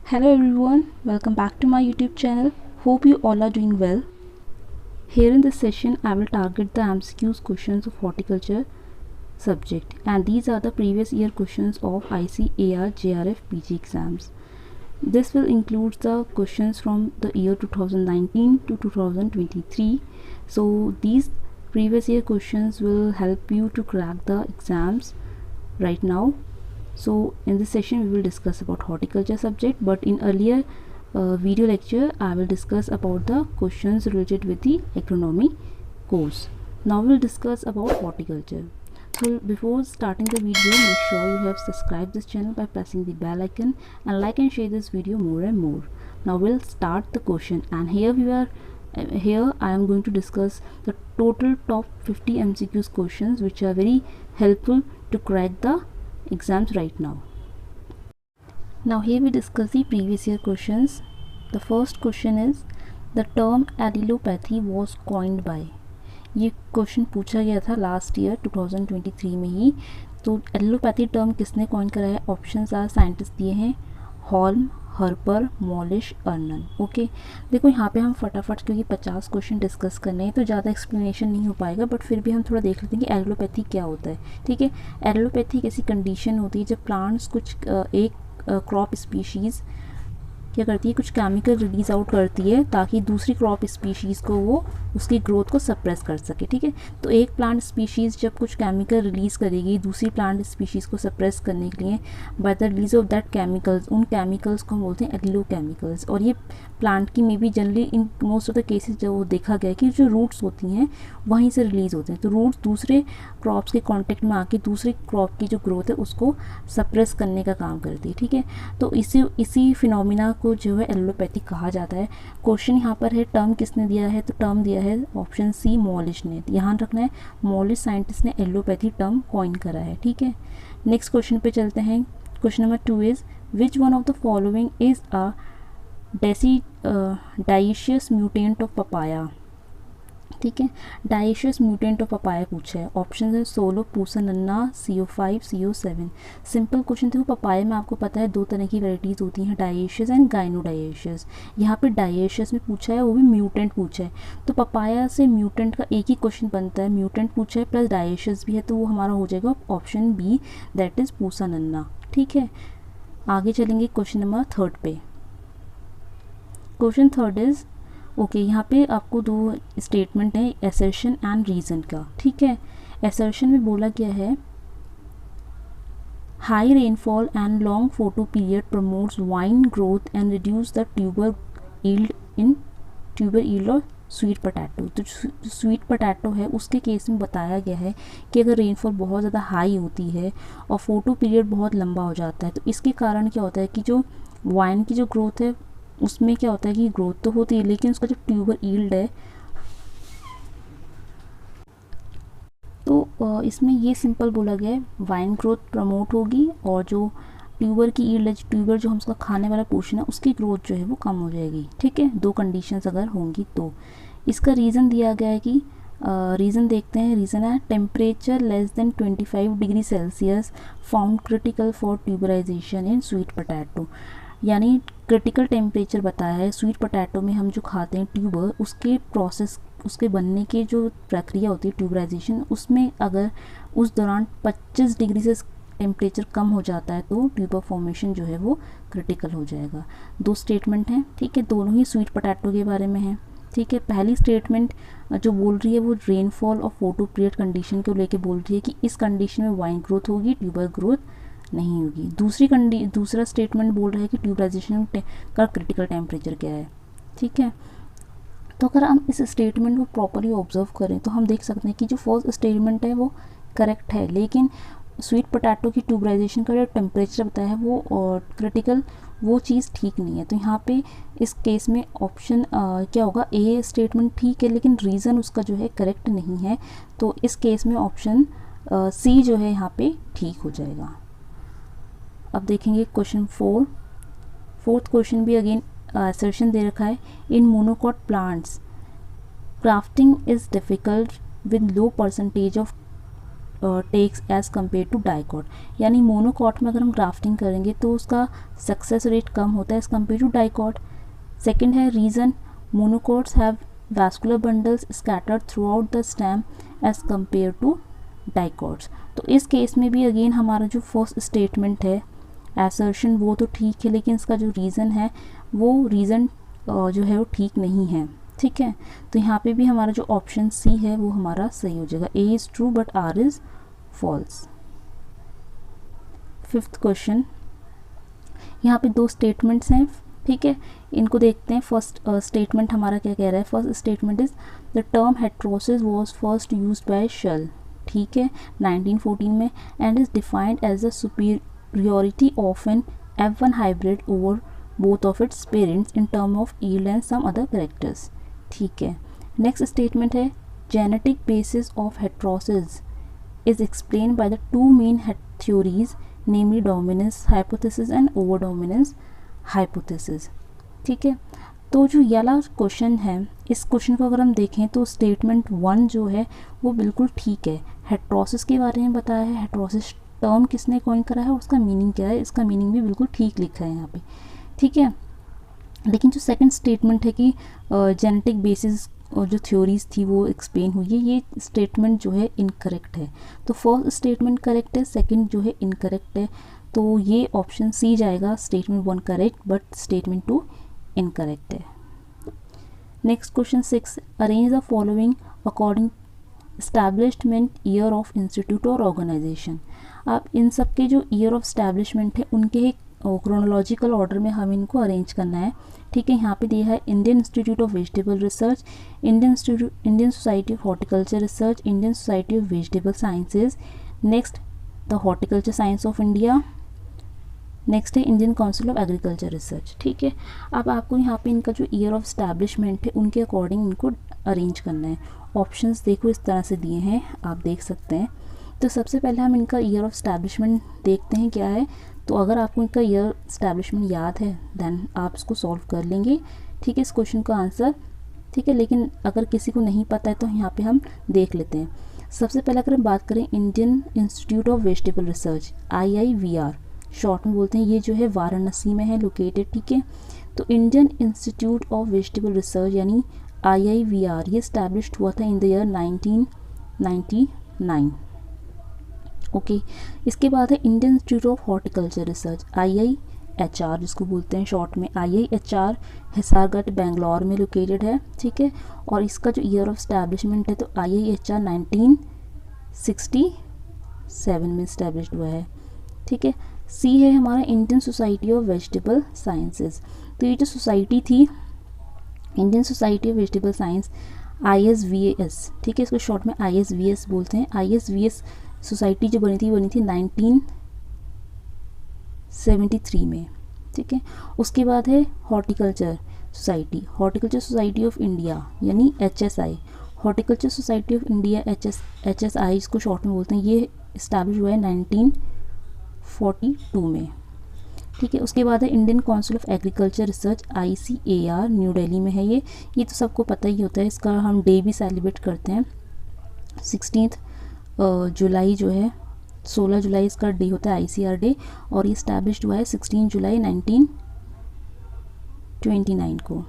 Hello everyone, welcome back to my YouTube channel. Hope you all are doing well. Here in this session, I will target the MCQs questions of horticulture subject, and these are the previous year questions of ICAR JRF PG exams. This will include the questions from the year 2019 to 2023. So these previous year questions will help you to crack the exams right now. So in this session we will discuss about horticulture subject, but in earlier video lecture I will discuss about the questions related with the agronomy course. Now we will discuss about horticulture. So before starting the video, make sure you have subscribed this channel by pressing the bell icon and like and share this video more and more. Now we'll start the question, and here I am going to discuss the total top 50 MCQs questions which are very helpful to crack the exams right now. Now here we discuss the previous year questions. The first question is, the term allelopathy was coined by. ये question पूछा गया था last year 2023 में ही. तो allopathy term किसने coin करा है? Options are scientist दिए हैं, हॉल्म, हर्पर, मॉलिश, अर्नन. ओके, देखो यहाँ पे हम फटाफट, क्योंकि 50 क्वेश्चन डिस्कस करने हैं तो ज़्यादा एक्सप्लेनेशन नहीं हो पाएगा, बट फिर भी हम थोड़ा देख लेते हैं कि एलोपैथी क्या होता है. ठीक है, एलोपैथी एक ऐसी कंडीशन होती है जब प्लांट्स कुछ एक क्रॉप स्पीशीज़ क्या करती है, कुछ केमिकल रिलीज आउट करती है ताकि दूसरी क्रॉप स्पीशीज़ को वो उसकी ग्रोथ को सप्रेस कर सके. ठीक है, तो एक प्लांट स्पीशीज़ जब कुछ केमिकल रिलीज़ करेगी दूसरी प्लांट स्पीशीज़ को सप्रेस करने के लिए, by the release of that chemicals, उन केमिकल्स को हम बोलते हैं एल्लो केमिकल्स. और ये प्लांट की may be generally in most of the cases जो देखा गया है कि जो रूट्स होती हैं वहीं से रिलीज़ होते हैं. तो रूट्स दूसरे क्रॉप्स के कॉन्टेक्ट में आके दूसरे क्रॉप की जो ग्रोथ है उसको सप्रेस करने का काम करती है. ठीक है, तो इसी फिनोमिना को जो है एलोपैथी कहा जाता है. क्वेश्चन यहाँ पर है टर्म किसने दिया है, तो टर्म दिया है ऑप्शन सी, मॉलिश ने. ध्यान रखना है, मॉलिश साइंटिस्ट ने एलोपैथी टर्म कॉइन करा है. ठीक है, नेक्स्ट क्वेश्चन पे चलते हैं. Question number 2 is, which one of the following is a dioecious mutant of papaya. ठीक है, डाइशियस म्यूटेंट ऑफ पपाया पूछा है. ऑप्शन है solo, पूसानन्ना, CO5, CO7. Simple question थे. वो पपाया में आपको पता है दो तरह की वैराइटीज़ होती हैं, डाइशियस एंड गाइनोडाइशियस. यहाँ पे डाइशियस में पूछा है, वो भी म्यूटेंट पूछा है. तो पपाया से म्यूटेंट का एक ही क्वेश्चन बनता है, म्यूटेंट पूछा है प्लस डाइशियस भी है, तो वो हमारा हो जाएगा ऑप्शन बी, दैट इज़ पूसानन्ना. ठीक है, आगे चलेंगे क्वेश्चन नंबर 3 पे. क्वेश्चन 3 इज़, ओके, यहाँ पे आपको दो स्टेटमेंट है, असर्शन एंड रीज़न का. ठीक है, असर्शन में बोला गया है, high rainfall and long photo period promotes wine growth and reduce the tuber yield और स्वीट पोटैटो. तो जो स्वीट पोटैटो है उसके केस में बताया गया है कि अगर रेनफॉल बहुत ज़्यादा हाई होती है और फोटो पीरियड बहुत लंबा हो जाता है तो इसके कारण क्या होता है कि जो वाइन की जो ग्रोथ है उसमें क्या होता है कि ग्रोथ तो होती है लेकिन उसका जो ट्यूबर ईल्ड है, तो इसमें ये सिंपल बोला गया है वाइन ग्रोथ प्रमोट होगी और जो ट्यूबर की ईल्ड है, ट्यूबर जो हम उसका खाने वाला पोर्शन है उसकी ग्रोथ जो है वो कम हो जाएगी. ठीक है, दो कंडीशंस अगर होंगी तो. इसका रीज़न दिया गया है कि रीज़न देखते हैं. रीज़न है temperature less than 25 degree Celsius found critical for tuberization in sweet potato. यानी क्रिटिकल टेम्परेचर बताया है स्वीट पोटैटो में हम जो खाते हैं ट्यूबर, उसके प्रोसेस, उसके बनने की जो प्रक्रिया होती है ट्यूबराइजेशन, उसमें अगर उस दौरान 25 डिग्री से टेम्परेचर कम हो जाता है तो ट्यूबर फॉर्मेशन जो है वो क्रिटिकल हो जाएगा. दो स्टेटमेंट हैं. ठीक है, दोनों ही स्वीट पोटैटो के बारे में है. ठीक है, पहली स्टेटमेंट जो बोल रही है वो रेनफॉल और फोटो पीरियड कंडीशन को लेके बोल रही है कि इस कंडीशन में वाइन ग्रोथ होगी, ट्यूबर ग्रोथ नहीं होगी. दूसरा स्टेटमेंट बोल रहा है कि ट्यूबराइजेशन का क्रिटिकल टेम्परेचर क्या है. ठीक है, तो अगर हम इस स्टेटमेंट को प्रॉपरली ऑब्जर्व करें तो हम देख सकते हैं कि जो फर्स्ट स्टेटमेंट है वो करेक्ट है, लेकिन स्वीट पोटैटो की ट्यूबराइजेशन का जो टेम्परेचर बताया है वो क्रिटिकल, वो चीज़ ठीक नहीं है. तो यहाँ पे इस केस में ऑप्शन क्या होगा, ए स्टेटमेंट ठीक है लेकिन रीज़न उसका जो है करेक्ट नहीं है. तो इस केस में ऑप्शन सी जो है यहाँ पे ठीक हो जाएगा. अब देखेंगे क्वेश्चन 4. फोर्थ क्वेश्चन भी अगेन असर्शन दे रखा है, in monocot plants grafting is difficult with low percentage of takes as compare to dicot, यानी मोनोकॉट में अगर हम ग्राफ्टिंग करेंगे तो उसका सक्सेस रेट कम होता है as compare to dicot. Second है reason, monocots have vascular bundles scattered throughout the stem as compare to dicots. तो इस केस में भी अगेन हमारा जो फर्स्ट स्टेटमेंट है एसर्शन वो तो ठीक है, लेकिन इसका जो रीज़न है वो रीज़न जो है वो ठीक नहीं है, ठीक है। तो यहाँ पे भी हमारा जो ऑप्शन सी है वो हमारा सही हो जाएगा, A is true but R is false. Fifth question, यहाँ पे दो स्टेटमेंट्स हैं, ठीक है, इनको देखते हैं। फर्स्ट स्टेटमेंट हमारा क्या कह रहा है, first statement is the term heterosis was first used by Shull, ठीक है, 1914 में, and is defined as the superiority of an F1 hybrid over both of its parents in term of yield and some other characters, ठीक है। Next statement है genetic basis of heterosis is explained by the two main theories, namely dominance hypothesis and over dominance hypothesis, ठीक है। तो जो ये वाला question है, इस क्वेश्चन को अगर हम देखें तो स्टेटमेंट 1 जो है वो बिल्कुल ठीक है, हेट्रोसिस के बारे में बताया है, हेट्रोसिस टर्म किसने कॉइन करा है, उसका मीनिंग क्या है, इसका मीनिंग भी बिल्कुल ठीक लिखा है यहाँ पे, ठीक है। लेकिन जो सेकंड स्टेटमेंट है कि जेनेटिक बेसिस और जो थ्योरीज थी वो एक्सप्लेन हुई है, ये स्टेटमेंट जो है इनकरेक्ट है। तो फर्स्ट स्टेटमेंट करेक्ट है, सेकंड जो है इनकरेक्ट है, तो ये ऑप्शन सी जाएगा, statement 1 correct but statement 2 incorrect है। Next question 6, arrange the following according establishment year of institute और ऑर्गेनाइजेशन। आप इन सब के जो ईयर ऑफ एस्टैब्लिशमेंट है उनके एक क्रोनोलॉजिकल ऑर्डर में हम इनको अरेंज करना है, ठीक है। यहाँ पे दिया है Indian institute of vegetable research, Indian society of horticulture research, Indian society of vegetable sciences, next the horticulture science of India, next है Indian council of agriculture research, ठीक है। अब आपको यहाँ पे इनका जो ईयर ऑफ एस्टैब्लिशमेंट है उनके अकॉर्डिंग इनको अरेंज करना है। ऑप्शंस देखो इस तरह से दिए हैं, आप देख सकते हैं। तो सबसे पहले हम इनका ईयर ऑफ एस्टैब्लिशमेंट देखते हैं क्या है। तो अगर आपको इनका ईयर एस्टैब्लिशमेंट याद है देन आप इसको सॉल्व कर लेंगे, ठीक है, इस क्वेश्चन का आंसर, ठीक है। लेकिन अगर किसी को नहीं पता है तो यहाँ पे हम देख लेते हैं। सबसे पहले अगर हम बात करें Indian institute of vegetable research, IIVR short में बोलते हैं, ये जो है वाराणसी में है लोकेटेड, ठीक है। तो Indian institute of vegetable research यानी IIVR ये इस्टेब्लिश्ड हुआ था इन द ईयर 1999, ओके। इसके बाद है Indian institute of horticulture research, IIHR जिसको बोलते हैं शॉर्ट में, IIHR हिसारगढ़ बेंगलोर में लोकेटेड है, ठीक है। और इसका जो ईयर ऑफ एस्टैब्लिशमेंट है तो IIHR 1967 में इस्टेब्लिश्ड हुआ है, ठीक है। सी है हमारा Indian society of vegetable sciences. तो ये जो सोसाइटी थी Indian society of vegetable science ISVS, ठीक है, इसको शॉर्ट में ISVS बोलते हैं। ISVS सोसाइटी जो बनी थी 1973 में, ठीक है। उसके बाद है हॉर्टिकल्चर सोसाइटी ऑफ इंडिया यानी HSI, horticulture society of India HSI इसको शॉर्ट में बोलते हैं। ये इस्टेब्लिश हुआ है 1942 में, ठीक है। उसके बाद है Indian council of agriculture research ICAR, new Delhi में है ये तो सबको पता ही होता है। इसका हम डे भी सेलिब्रेट करते हैं, 16 जुलाई जो है, 16 जुलाई इसका डे होता है ICAR डे, और ये इस्टेब्लिश्ड हुआ है 16 जुलाई 1929 को,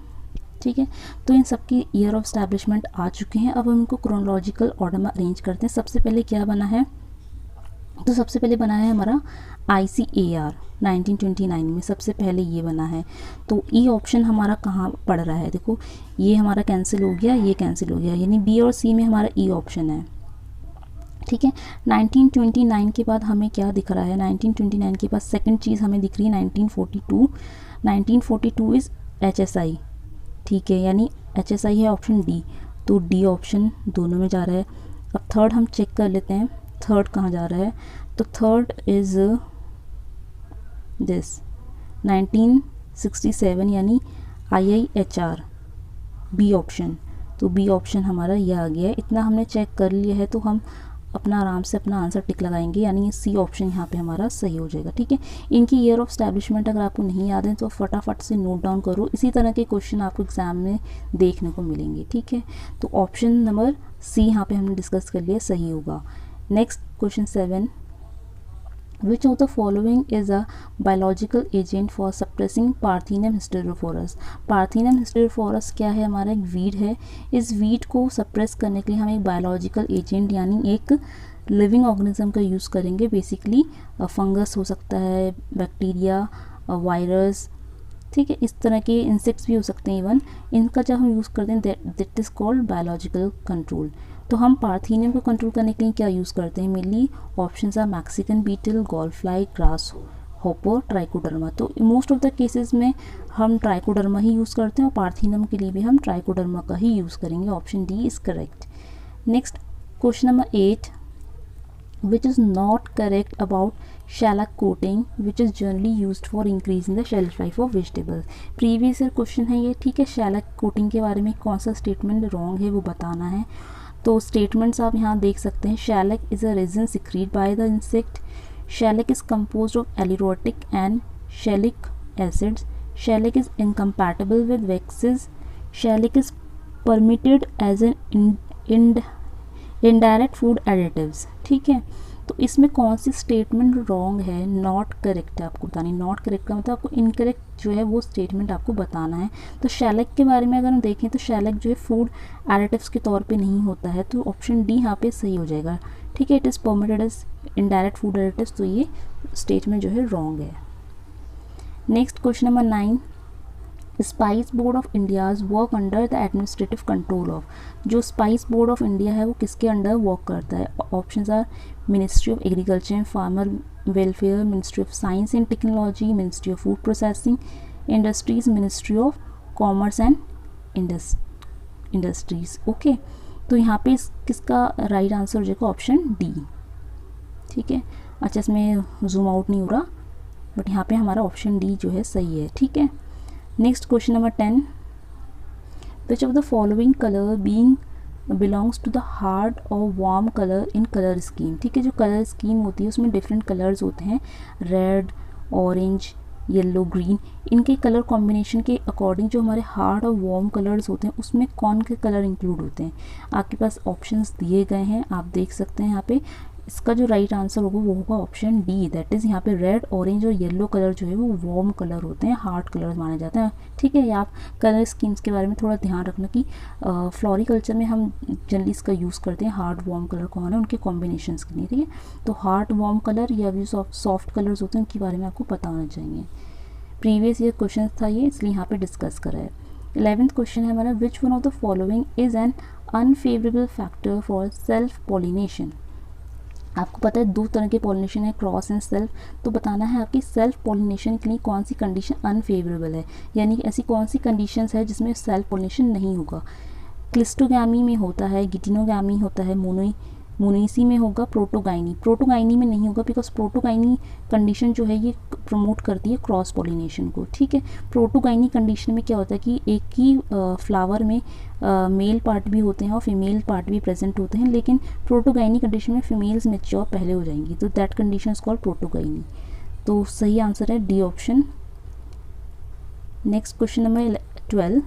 ठीक है। तो इन सब की ईयर ऑफ एस्टैब्लिशमेंट आ चुके हैं। अब हम इनको क्रोनोलॉजिकल ऑर्डर में अरेंज करते हैं। सबसे पहले क्या बना है, तो सबसे पहले बना है हमारा ICAR 1929 में, सबसे पहले ये बना है। तो ई ऑप्शन हमारा कहाँ पड़ रहा है, देखो ये हमारा कैंसिल हो गया, ये कैंसिल हो गया, यानी बी और सी में हमारा ई ऑप्शन है, ठीक है। 1929 के बाद हमें क्या दिख रहा है, 1929 के बाद सेकंड चीज़ हमें दिख रही है 1942 इज़ HSI, ठीक है, यानी HSI है ऑप्शन डी, तो डी ऑप्शन दोनों में जा रहा है। अब थर्ड हम चेक कर लेते हैं, थर्ड कहाँ जा रहा है, तो थर्ड इज़ दिस 1967 यानी IIHR बी ऑप्शन, तो बी ऑप्शन हमारा ये आ गया है। इतना हमने चेक कर लिया है तो हम अपना आराम से अपना आंसर टिक लगाएंगे, यानी सी ऑप्शन यहाँ पे हमारा सही हो जाएगा, ठीक है। इनकी ईयर ऑफ एस्टैब्लिशमेंट अगर आपको नहीं याद है तो फटाफट से नोट डाउन करो, इसी तरह के क्वेश्चन आपको एग्जाम में देखने को मिलेंगे, ठीक है। तो ऑप्शन नंबर सी यहाँ पे हमने डिस्कस कर लिया सही होगा। Next question 7, which of the following is a biological agent for suppressing पार्थिनियम hysterophorus. पार्थिनियम hysterophorus क्या है, हमारा एक वीड है। इस वीड को सप्रेस करने के लिए हम एक बायोलॉजिकल एजेंट यानी एक लिविंग ऑर्गेनिज्म का यूज़ करेंगे। बेसिकली फंगस हो सकता है, बैक्टीरिया, वायरस, ठीक है, इस तरह के इंसेक्ट्स भी हो सकते हैं इवन। इनका जब हम यूज़ करते हैं that is called biological control. तो हम पार्थिनियम को कंट्रोल करने के लिए क्या यूज़ करते हैं, mainly options are Mexican beetle, gall fly, grasshopper, trichoderma. तो मोस्ट ऑफ द केसेस में हम ट्राइकोडर्मा ही यूज़ करते हैं और पार्थिनियम के लिए भी हम ट्राइकोडर्मा का ही यूज़ करेंगे। Option D is correct. Next question number 8, which is not correct about shellac coating which is generally used for increasing the shelf life of vegetables। Previous year question है ये, ठीक है। shellac coating के बारे में कौन सा स्टेटमेंट रॉन्ग है वो बताना है। तो स्टेटमेंट्स आप यहाँ देख सकते हैं। shellac is a resin secreted by the insect, shellac is composed of aleurotic and shellac acids, shellac is incompatible with waxes, shellac is permitted as an indirect food additives, ठीक है। तो इसमें कौन सी स्टेटमेंट रॉन्ग है, not correct है आपको बतानी। Not correct का मतलब आपको इनकरेक्ट जो है वो स्टेटमेंट आपको बताना है। तो शेलक के बारे में अगर हम देखें तो शेलक जो है फूड एडिटिव्स के तौर पे नहीं होता है, तो ऑप्शन डी यहाँ पे सही हो जाएगा, ठीक है। It is permitted as indirect food additives, तो ये स्टेटमेंट जो है रॉन्ग है। Next question number 9, spice board of India's work under the administrative control of. जो स्पाइस बोर्ड ऑफ इंडिया है वो किसके अंडर वर्क करता है। Options are ministry of agriculture and farmer welfare, ministry of science and technology, ministry of food processing industries, ministry of commerce and industries. Okay, तो यहाँ पे किसका राइट आंसर हो जाएगा, ऑप्शन डी, ठीक है। अच्छा, इसमें जूम आउट नहीं हो रहा, बट यहाँ पे हमारा ऑप्शन डी जो है सही है, ठीक है। Next question number 10, which of the following colour being belongs to the hard और warm colour in colour scheme. ठीक है, जो कलर स्कीम होती है उसमें डिफरेंट कलर्स होते हैं, रेड, ऑरेंज, येलो, ग्रीन। इनके कलर कॉम्बिनेशन के अकॉर्डिंग जो हमारे हार्ड और वार्म कलर्स होते हैं उसमें कौन के कलर इंक्लूड होते हैं। आपके पास ऑप्शंस दिए गए हैं, आप देख सकते हैं यहाँ पे। इसका जो राइट आंसर होगा वो होगा ऑप्शन डी, दैट इज़ यहाँ पे रेड, ऑरेंज और येलो कलर जो है वो वार्म कलर होते हैं, हार्ड कलर माने जाते हैं। ठीक है, आप कलर स्कीम्स के बारे में थोड़ा ध्यान रखना कि फ्लोरिकल्चर में हम जनरली इसका यूज़ करते हैं हार्ड वार्म कलर कौन है उनके कॉम्बिनेशंस के लिए। ठीक है, तो हार्ड वार्म कलर या जो सॉफ्ट कलर्स होते हैं उनके बारे में आपको पता होना चाहिए। प्रीवियस ईयर क्वेश्चन था ये, इसलिए यहाँ पे डिस्कस करा है। 11th क्वेश्चन है हमारा, which one of the following is an unfavourable factor for self pollination. आपको पता है दो तरह के पॉलिनेशन है, क्रॉस एंड सेल्फ। तो बताना है आपकी सेल्फ पॉलिनेशन के लिए कौन सी कंडीशन अनफेवरेबल है, यानी ऐसी कौन सी कंडीशंस है जिसमें सेल्फ पॉलिनेशन नहीं होगा। क्लिस्टोगैमी में होता है, गिटिनोगैमी होता है, मोनेसी में होगा, प्रोटोगाइनी में नहीं होगा, बिकॉज प्रोटोगाइनी कंडीशन जो है ये प्रमोट करती है क्रॉस पॉलिनेशन को। ठीक है, प्रोटोगाइनी कंडीशन में क्या होता है कि एक ही फ्लावर में मेल पार्ट भी होते हैं और फीमेल पार्ट भी प्रेजेंट होते हैं, लेकिन प्रोटोगाइनी कंडीशन में फीमेल्स मैच्योर पहले हो जाएंगी, तो that condition is called protogyny. तो सही आंसर है D option. Next question number 12,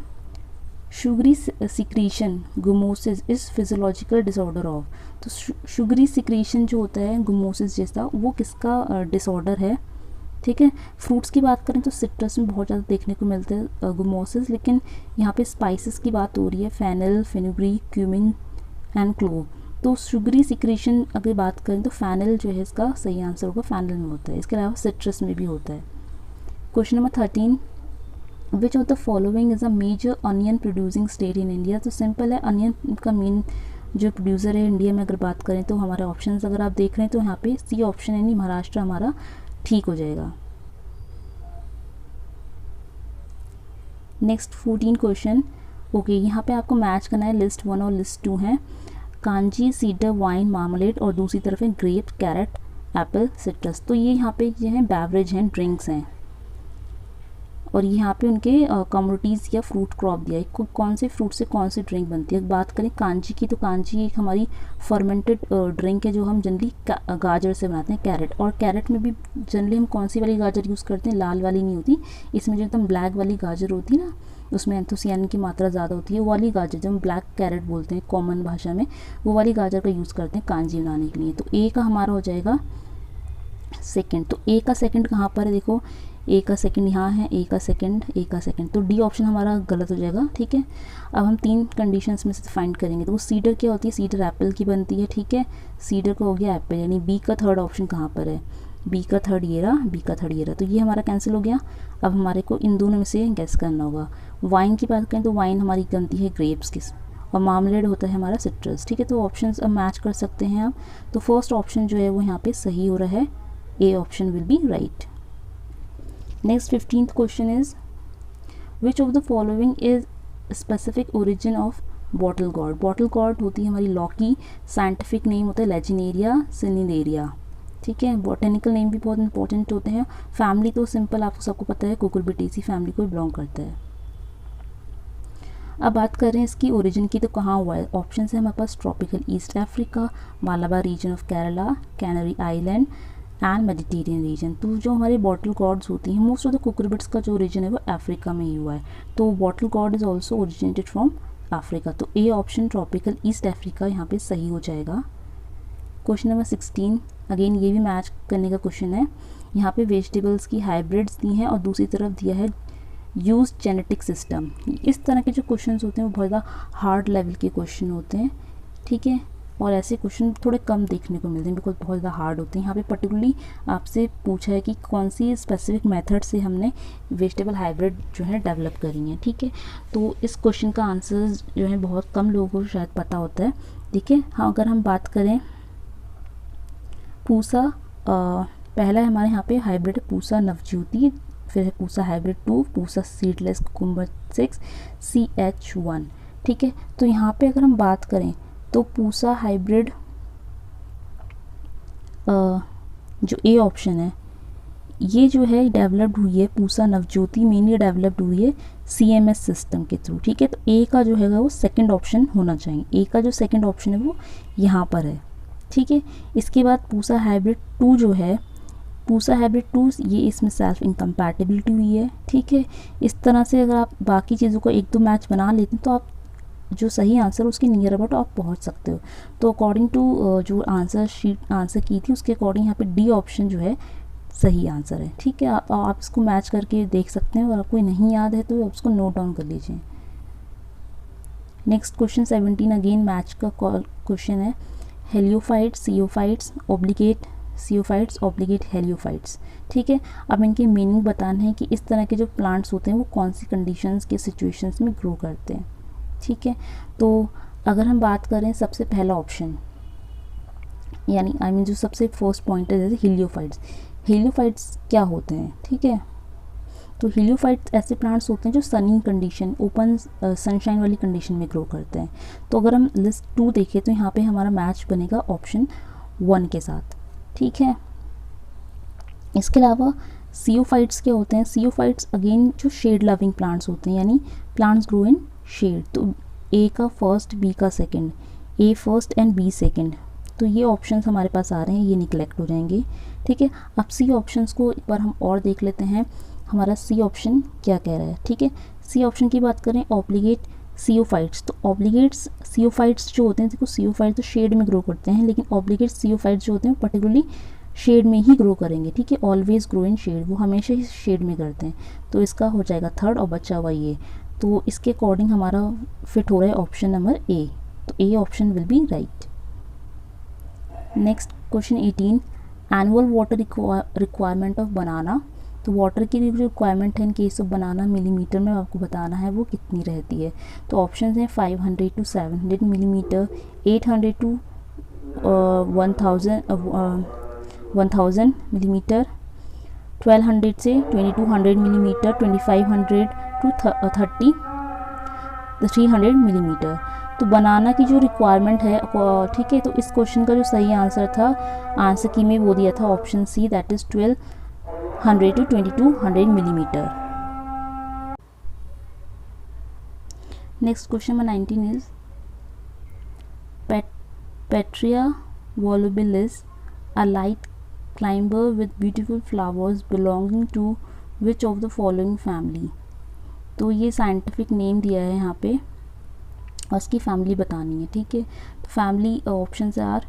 sugary secretion gummosis is physiological disorder of. तो शुगरी सिक्रीशन जो होता है गुमोसिस जैसा, वो किसका डिसऑर्डर है। ठीक है, फ्रूट्स की बात करें तो सिट्रस में बहुत ज़्यादा देखने को मिलते हैं गुमोसिस, लेकिन यहाँ पे स्पाइसेस की बात हो रही है, fennel, fenugreek, cumin and clove. तो शुगरी सिक्रीशन अगर बात करें तो फेनल जो है इसका सही आंसर होगा, फेनल में होता है। इसके अलावा सिट्रस में भी होता है। Question number 13, which of the following is a major onion producing state in India. तो सिंपल है, अनियन का मेन जो प्रोड्यूसर है इंडिया में अगर बात करें तो हमारे ऑप्शंस अगर आप देख रहे हैं तो यहाँ पे सी ऑप्शन यानी महाराष्ट्र हमारा ठीक हो जाएगा। नेक्स्ट 14 क्वेश्चन, ओके, यहाँ पे आपको मैच करना है, लिस्ट 1 और लिस्ट 2 है, कांजी, सीडर, वाइन, मार्मलेड, और दूसरी तरफ है ग्रेप, कैरेट, एप्पल, सिट्रस। तो ये यहाँ पे जो है बेवरेज हैं, ड्रिंक्स हैं। और यहाँ पे उनके कमोडिटीज़ या फ्रूट क्रॉप दिया है, कौन से फ्रूट से कौन सी ड्रिंक बनती है। बात करें कांजी की, तो कांजी एक हमारी फर्मेंटेड ड्रिंक है जो हम जनरली गाजर से बनाते हैं, कैरेट। और कैरेट में भी जनरली हम कौन सी वाली गाजर यूज़ करते हैं, लाल वाली नहीं होती, इसमें जो एकदम ब्लैक वाली गाजर होती है ना, उसमें एंथोसियानिन की मात्रा ज़्यादा होती है, वो वाली गाजर जो हम ब्लैक कैरेट बोलते हैं कॉमन भाषा में, वो वाली गाजर का यूज़ करते हैं कांजी बनाने के लिए। तो ए का हमारा हो जाएगा सेकंड। तो ए का सेकंड कहाँ पर है, देखो ए का सेकंड यहाँ है, ए का सेकंड, ए का सेकंड, तो डी ऑप्शन हमारा गलत हो जाएगा। ठीक है, अब हम 3 कंडीशंस में से फाइंड करेंगे। तो वो सीडर क्या होती है, सीडर एप्पल की बनती है। ठीक है, सीडर का हो गया एप्पल, यानी बी का थर्ड ऑप्शन कहाँ पर है, बी का थर्ड ये रहा, बी का थर्ड ये रहा, तो ये हमारा कैंसिल हो गया। अब हमारे को इन दोनों में से गैस करना होगा। वाइन की बात करें तो वाइन हमारी बनती है ग्रेप्स की, और मार्मलेड होता है हमारा सिट्रस। ठीक है, तो ऑप्शंस अब मैच कर सकते हैं आप। तो फर्स्ट ऑप्शन जो है वो यहाँ पे सही हो रहा है, A option will be right. Next 15th question is which of the following is specific origin of bottle gourd. Bottle gourd होती है हमारी लॉकी, साइंटिफिक नेम होता है लेजिनेरिया सिनिडेरिया। ठीक है, बॉटेनिकल नेम भी बहुत इंपॉर्टेंट होते हैं। फैमिली तो सिंपल आपको सबको पता है, कुकुरबिटेसी फैमिली को बिलोंग करता है। अब बात करें इसकी ओरिजिन की, तो कहाँ हुआ है, ऑप्शन है हमारे पास tropical east Africa, Malabar region of Kerala, Canary island and Mediterranean region. तो जो हमारे बॉटल गॉर्ड्स होती हैं, मोस्ट ऑफ द कुकुरबिट्स का जो ओरिजिन है वो अफ्रीका में ही हुआ है। तो bottle gourd is also originated from Africa. तो A option tropical east Africa यहाँ पे सही हो जाएगा। क्वेश्चन नंबर 16, अगेन ये भी मैच करने का क्वेश्चन है। यहाँ पे वेजिटेबल्स की हाइब्रिड्स दी हैं और दूसरी तरफ दिया है यूज जेनेटिक सिस्टम। इस तरह के जो क्वेश्चंस होते हैं वो बहुत ज़्यादा हार्ड लेवल के क्वेश्चन होते हैं। ठीक है, और ऐसे क्वेश्चन थोड़े कम देखने को मिलते हैं बिकॉज बहुत ज़्यादा हार्ड होते हैं। यहाँ पे पर्टिकुलरली आपसे पूछा है कि कौन सी स्पेसिफिक मेथड से हमने वेजिटेबल हाइब्रिड जो है डेवलप करी है। ठीक है, तो इस क्वेश्चन का आंसर जो है बहुत कम लोगों को शायद पता होता है। ठीक है, हाँ, अगर हम बात करें पूसा, पहला हमारे यहाँ पे हाइब्रिड है पूसा नवज्योति, फिर है Pusa hybrid 2, Pusa seedless cucumber 6, CH1। ठीक है, तो यहाँ पे अगर हम बात करें तो पूसा हाइब्रिड जो ए ऑप्शन है ये जो है डेवलप्ड हुई है, पूसा नवज्योति मेनली डेवलप्ड हुई है CMS सिस्टम के थ्रू। ठीक है, तो ए का जो है वो सेकंड ऑप्शन होना चाहिए, ए का जो सेकंड ऑप्शन है वो यहाँ पर है। ठीक है, इसके बाद पूसा हाइब्रिड 2 जो है, पूसा हाइब्रिड 2 ये इसमें सेल्फ इनकम्पैटिबिलिटी हुई है। ठीक है, इस तरह से अगर आप बाकी चीज़ों को 1-2 मैच बना लेते हैं तो आप जो सही आंसर उसके नियर अबाउट आप पहुंच सकते हो। तो अकॉर्डिंग टू जो आंसर की थी उसके अकॉर्डिंग यहाँ पे डी ऑप्शन जो है सही आंसर है। ठीक है, आप इसको मैच करके देख सकते हैं, और आपको नहीं याद है तो आप इसको नोट डाउन कर लीजिए। नेक्स्ट क्वेश्चन 17, अगेन मैच का क्वेश्चन है। Heliophytes, sciophytes, obligate sciophytes, obligate heliophytes. ठीक है, अब इनके मीनिंग बताना है कि इस तरह के जो प्लांट्स होते हैं वो कौन सी कंडीशंस के सिचुएशंस में ग्रो करते हैं। ठीक है, तो अगर हम बात करें सबसे पहला ऑप्शन, यानी जो सबसे फर्स्ट पॉइंट है हेलियोफाइट्स। हेलियोफाइट्स क्या होते हैं? ठीक है, तो हेलियोफाइट्स ऐसे प्लांट्स होते हैं जो सनी कंडीशन, ओपन सनशाइन वाली कंडीशन में ग्रो करते हैं। तो अगर हम लिस्ट 2 देखें तो यहाँ पे हमारा मैच बनेगा ऑप्शन 1 के साथ। ठीक है, इसके अलावा सियोफाइट्स क्या होते हैं? सियोफाइट्स अगेन जो शेड लविंग प्लांट्स होते हैं, यानी प्लांट्स ग्रो इन शेड। तो ए का फर्स्ट, बी का second, A first and B second, तो ये ऑप्शंस हमारे पास आ रहे हैं, ये निगलेक्ट हो जाएंगे। ठीक है, अब सी ऑप्शंस को एक बार हम और देख लेते हैं, हमारा सी ऑप्शन क्या कह रहा है। ठीक है, सी ऑप्शन की बात करें, ऑब्लिगेट सियोफाइट्स। तो ऑब्लिगेट्स सियोफाइट्स जो होते हैं, देखो सियोफाइट्स तो शेड में ग्रो करते हैं, लेकिन ऑब्लिगेट सियोफाइट्स जो होते हैं पर्टिकुलरली शेड में ही ग्रो करेंगे। ठीक है, ऑलवेज ग्रो इन शेड, वो हमेशा ही शेड में करते हैं। तो इसका हो जाएगा थर्ड, और बचा हुआ ये, तो इसके अकॉर्डिंग हमारा फिट हो रहा है ऑप्शन नंबर ए। तो A option will be right. Next question 18, annual water requirement of banana. तो वाटर की जो रिक्वायरमेंट है in case of banana millimetre में आपको बताना है वो कितनी रहती है। तो ऑप्शन हैं 500 to 700 मिलीमीटर, 800 to 1000 मिलीमीटर, 1200 से 2200 मिलीमीटर, 2500 to 300 मिलीमीटर। तो बनाना की जो रिक्वायरमेंट है, ठीक है, तो इस क्वेश्चन का जो सही आंसर था, आंसर की में वो दिया था option C, that is 1200 to 2200 millimetre. Next question number 19 is Petria volubilis, a light climber with beautiful flowers belonging to which of the following family। तो ये साइंटिफिक नेम दिया है यहाँ पे और उसकी फैमिली बतानी है, ठीक है। तो family options are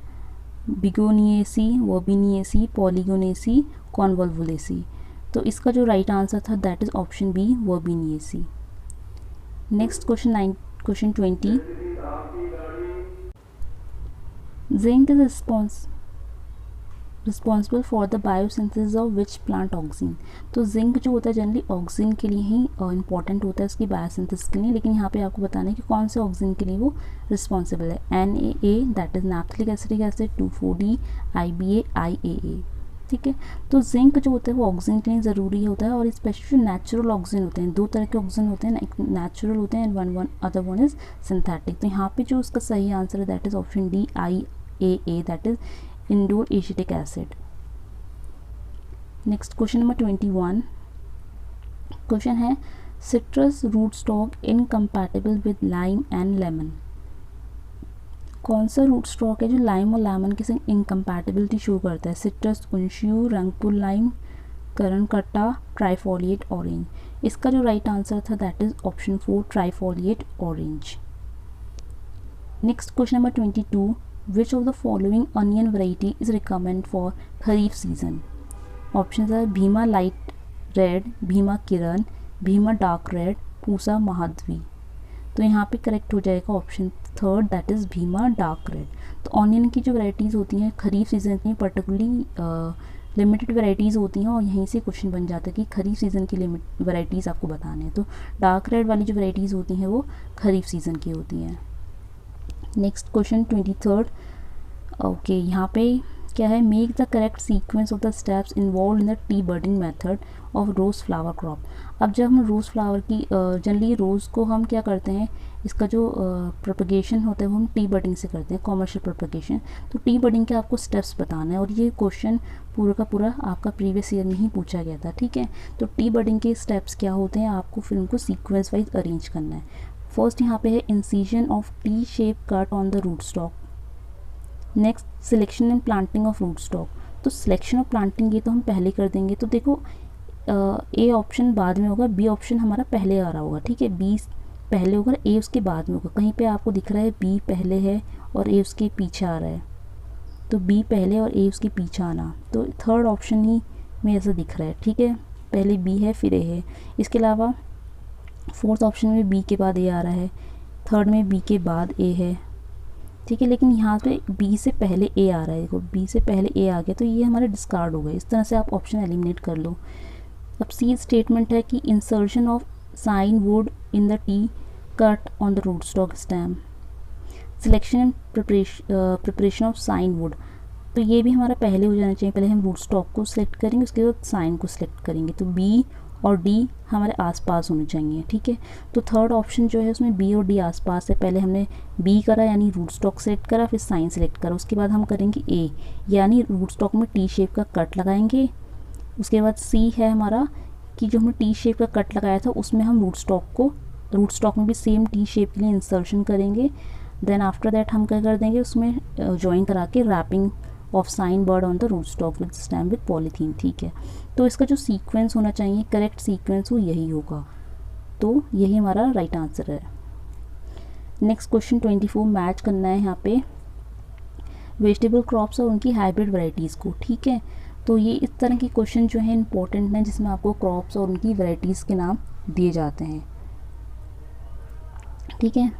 Begoniaceae, Verbenaceae, Polygonaceae, Convolvulaceae. तो इसका जो राइट आंसर था that is option B, Verbenaceae. Next question 20, zinc is responsible for the biosynthesis of which plant auxin. तो जिंक जो होता है जनरली ऑक्सीजन के लिए ही इंपॉर्टेंट होता है उसकी बायोसिंथेसिस के लिए, लेकिन यहाँ पे आपको बताना है कि कौन से ऑक्सीजन के लिए वो रिस्पॉन्सिबल है। NAA that is naphthalic acidic acid, 2,4-D, IBA, IAA, ठीक है। तो जिंक जो होता है वो ऑक्सीजन के लिए ज़रूरी होता है, और स्पेशली जो नेचुरल ऑक्सीजन होते हैं, दो तरह के ऑक्सीजन होते हैं, एक नेचुरल होते हैं and other one is synthetic. तो यहाँ पे जो उसका सही आंसर है that is option D, IAA, that is indole acetic acid. Next question number 21 question है citrus root stock incompatible with lime and lemon. कौन सा रूट स्टॉक है जो लाइम और लेमन के संग इनकम्पैटिबिलिटी शो करता है? Citrus unshiu, Rangpur lime, Karnakhatta, trifoliate orange. इसका जो राइट आंसर था that is option 4, trifoliate orange. Next question number 22 which of the following onion variety is recommended for kharif season? Options are Bhima light red, Bhima kiran, Bhima dark red, Pusa mahadvi। तो यहाँ पे correct हो जाएगा option 3 that is Bhima dark red. तो onion की जो varieties होती हैं खरीफ सीजन की पर्टिकुलरली लिमिटेड वैराइटीज़ होती हैं, और यहीं से क्वेश्चन बन जाता है कि खरीफ सीज़न की लिमिट वैराइटीज़ आपको बताने हैं। तो डार्क रेड वाली जो वैराइटीज़ होती हैं वो खरीफ सीज़न की होती हैं। नेक्स्ट क्वेश्चन 23 ओके, यहाँ पे क्या है, make the correct sequence of the steps involve in the T budding method of rose flower crop. अब जब हम रोज़ फ्लावर की जनरली रोज़ को हम क्या करते हैं, इसका जो प्रोपगेशन होता है वो हम टी बर्डिंग से करते हैं, कॉमर्शियल प्रोपगेशन। तो टी बर्डिंग के आपको स्टेप्स बताना है, और ये क्वेश्चन पूरा का पूरा आपका प्रीवियस ईयर में ही पूछा गया था, ठीक है। तो टी बर्डिंग के स्टेप्स क्या होते हैं, आपको फिर उनको सीक्वेंस वाइज अरेंज करना है। फर्स्ट यहाँ पे है incision of T shape cut on the root stock. Next selection and planting of root stock. तो सिलेक्शन ऑफ प्लांटिंग ये तो हम पहले कर देंगे, तो देखो ए ऑप्शन बाद में होगा, बी ऑप्शन हमारा पहले आ रहा होगा, ठीक है। बी पहले होगा, ए उसके बाद में होगा। कहीं पे आपको दिख रहा है बी पहले है और ए उसके पीछे आ रहा है, तो बी पहले और ए उसके पीछे आना, तो थर्ड ऑप्शन ही में ऐसा दिख रहा है, ठीक है। पहले बी है फिर ए है। इसके अलावा फोर्थ ऑप्शन में बी के बाद ए आ रहा है, थर्ड में बी के बाद ए है, ठीक है। लेकिन यहाँ पे बी से पहले ए आ रहा है, देखो बी से पहले ए आ गया, तो ये हमारे डिस्कार्ड हो गए। इस तरह से आप ऑप्शन एलिमिनेट कर लो। अब सी स्टेटमेंट है कि insertion of scion wood in the T cut on the root stock stem. Selection and preparation of scion wood, तो ये भी हमारा पहले हो जाना चाहिए। पहले हम रूट स्टॉक को सिलेक्ट करेंगे, उसके बाद साइन को सिलेक्ट करेंगे। तो बी और डी हमारे आसपास होने चाहिए, ठीक है। तो थर्ड ऑप्शन जो है उसमें बी और डी आसपास है। पहले हमने बी करा यानी रूट स्टॉक सेलेक्ट करा, फिर साइन सेलेक्ट करा, उसके बाद हम करेंगे ए यानी रूट स्टॉक में टी शेप का कट लगाएंगे। उसके बाद सी है हमारा कि जो हमने टी शेप का कट लगाया था उसमें हम रूट स्टॉक में भी सेम टी शेप के लिए इंसर्शन करेंगे। देन आफ्टर दैट हम क्या कर देंगे, उसमें ज्वाइन करा के wrapping of scion bud on the root stock with stem with polythene, ठीक है। तो इसका जो सीक्वेंस होना चाहिए, करेक्ट सीक्वेंस वो यही होगा, तो यही हमारा राइट आंसर है। नेक्स्ट क्वेश्चन 24 मैच करना है यहाँ पे वेजिटेबल क्रॉप्स और उनकी हाइब्रिड वैरायटीज़ को, ठीक है। तो ये इस तरह के क्वेश्चन जो है इंपॉर्टेंट हैं, जिसमें आपको क्रॉप्स और उनकी वैरायटीज़ के नाम दिए जाते हैं, ठीक है।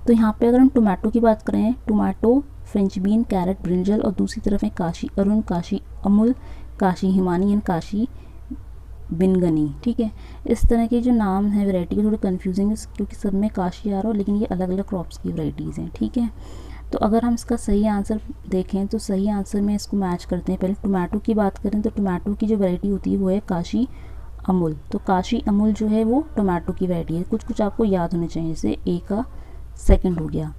तो यहाँ पे अगर हम टोमेटो की बात करें, tomato, French bean, carrot, brinjal, और दूसरी तरफ है काशी अरुण, काशी अमुल, काशी हिमानी एंड काशी बिनगनी, ठीक है। इस तरह के जो नाम है वैरायटी के थोड़े कन्फ्यूजिंग है क्योंकि सब में काशी आ रहा हो, लेकिन ये अलग अलग क्रॉप्स की वैरायटीज़ हैं, ठीक है। तो अगर हम इसका सही आंसर देखें तो सही आंसर में इसको मैच करते हैं। पहले टोमेटो की बात करें तो टोमेटो की जो वैरायटी होती है वो है काशी अमुल। तो काशी अमुल जो है वो टोमेटो की वैरायटी है। कुछ कुछ आपको याद होने चाहिए, जैसे ए का सेकंड हो गया,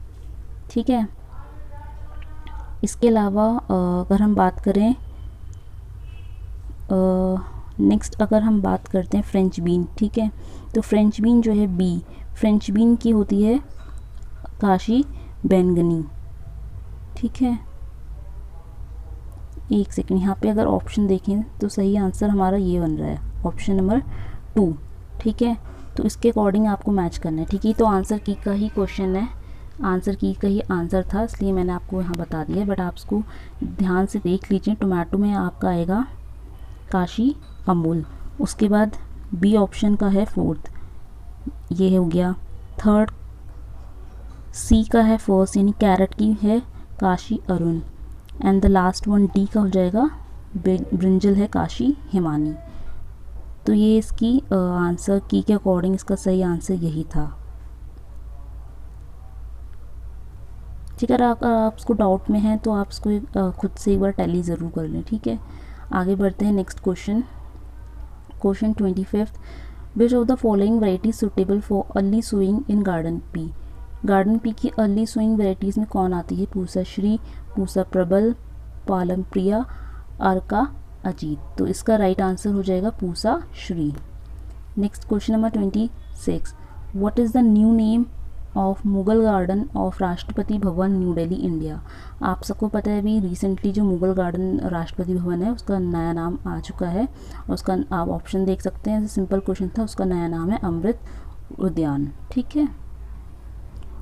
ठीक है। इसके अलावा अगर हम बात करें नेक्स्ट अगर हम बात करते हैं फ्रेंच बीन, ठीक है। तो फ्रेंच बीन जो है बी फ्रेंच बीन की होती है काशी बैंगनी। ठीक है, एक सेकंड, यहाँ पे अगर ऑप्शन देखें तो सही आंसर हमारा ये बन रहा है ऑप्शन नंबर 2। ठीक है, तो इसके अकॉर्डिंग आपको मैच करना है। ठीक है, तो आंसर की का ही क्वेश्चन है, आंसर की का ही आंसर था, इसलिए मैंने आपको यहाँ बता दिया, बट आप इसको ध्यान से देख लीजिए। टोमेटो में आपका आएगा काशी अमूल। उसके बाद बी ऑप्शन का है फोर्थ, ये हो गया। थर्ड सी का है फर्स्ट यानी कैरेट की है Kashi Arun. And the last one D का हो जाएगा ब्रिंजल है काशी हिमानी। तो ये इसकी आंसर की के अकॉर्डिंग इसका सही आंसर यही था। ठीक है, अगर आप इसको डाउट में हैं तो आप इसको खुद से एक बार टैली ज़रूर कर लें। ठीक है, आगे बढ़ते हैं next question. Question 25, which of the following variety suitable for early sowing in garden pea. Garden pea की अर्ली सोइंग वैरायटीज़ में कौन आती है? पूसा श्री, पूसा प्रबल, पालम प्रिया, अर्का अजीत। तो इसका राइट आंसर हो जाएगा Pusa Shri. Next question number 26, what is the new name of Mughal garden of Rashtrapati Bhavan new Delhi India. आप सबको पता है अभी रिसेंटली जो मुगल गार्डन राष्ट्रपति भवन है उसका नया नाम आ चुका है, और उसका आप ऑप्शन देख सकते हैं, सिंपल क्वेश्चन था, उसका नया नाम है अमृत उद्यान। ठीक है,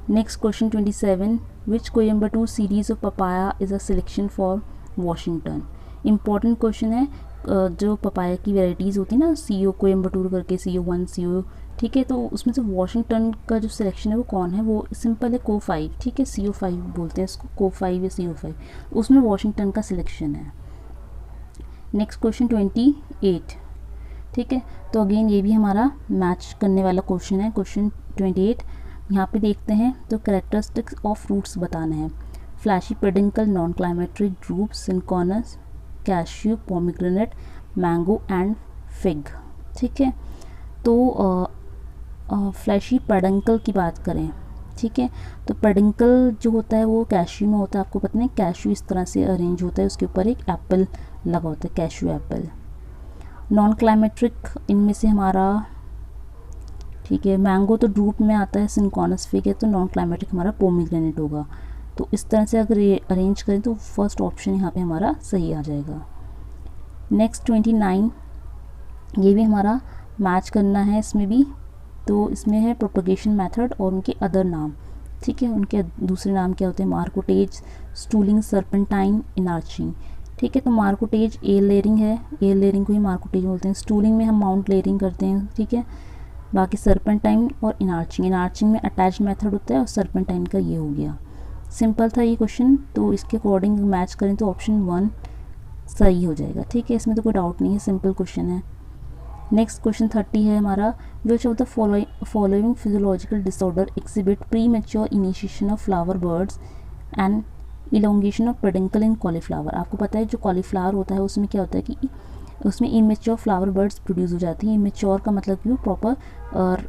next question 27, which Coimbatore series of papaya is a selection for Washington. Important question है, जो पपाया की वेराइटीज़ होती है ना, CO कोयम्बटूर करके CO1 CO, ठीक है, तो उसमें से वाशिंगटन का जो सिलेक्शन है वो कौन है? वो सिंपल है CO5। ठीक है, CO5 बोलते हैं इसको, CO5 या CO5, उसमें वाशिंगटन का सिलेक्शन है। Next question 28। ठीक है, तो अगेन ये भी हमारा मैच करने वाला क्वेश्चन है। क्वेश्चन 28 यहाँ पे देखते हैं, तो कैरेक्टरिस्टिक्स ऑफ फ्रूट्स बताना है। Fleshy peduncle, non climacteric, drupe, syconus, cashew, pomegranate, mango and fig. ठीक है, तो फ्लैशी पेडिंकल की बात करें, ठीक है, तो पेडिंकल जो होता है वो कैश्यू में होता है। आपको पता है कैश्यू इस तरह से अरेंज होता है, उसके ऊपर एक एप्पल लगा होता है, कैश्यू एप्पल। नॉन क्लाइमेट्रिक इनमें से हमारा, ठीक है, मैंगो तो ड्रूप में आता है, सिंकॉनस फिग है, तो नॉन क्लाइमेट्रिक हमारा पोमीग्रेनेट होगा। तो इस तरह से अगर ये अरेंज करें तो फर्स्ट ऑप्शन यहाँ पे हमारा सही आ जाएगा। नेक्स्ट 29, ये भी हमारा मैच करना है इसमें भी, तो इसमें है प्रोपगेशन मेथड और उनके अदर नाम। ठीक है, उनके दूसरे नाम क्या होते हैं? मार्कोटेज, स्टूलिंग, सर्पेंटाइन, इनार्चिंग। ठीक है, तो मार्कोटेज एयर लेयरिंग है, एयर लेयरिंग को ही मार्कोटेज बोलते हैं। स्टूलिंग में हम माउंट लेयरिंग करते हैं। ठीक है, बाकी सर्पेंटाइन और इनार्चिंग, इनार्चिंग में अटैच मेथड होता है और सर्पेंटाइन का ये हो गया। सिंपल था ये क्वेश्चन, तो इसके अकॉर्डिंग मैच करें तो ऑप्शन 1 सही हो जाएगा। ठीक है, इसमें तो कोई डाउट नहीं है, सिंपल क्वेश्चन है। नेक्स्ट क्वेश्चन 30 है हमारा, which of the following physiological disorder exhibit premature initiation of flower buds and elongation of peduncle in cauliflower. आपको पता है जो कॉलीफ्लावर होता है उसमें क्या होता है कि उसमें इमेच्योर फ्लावर बर्ड्स प्रोड्यूस हो जाती हैं। इमेच्योर का मतलब कि वो प्रॉपर और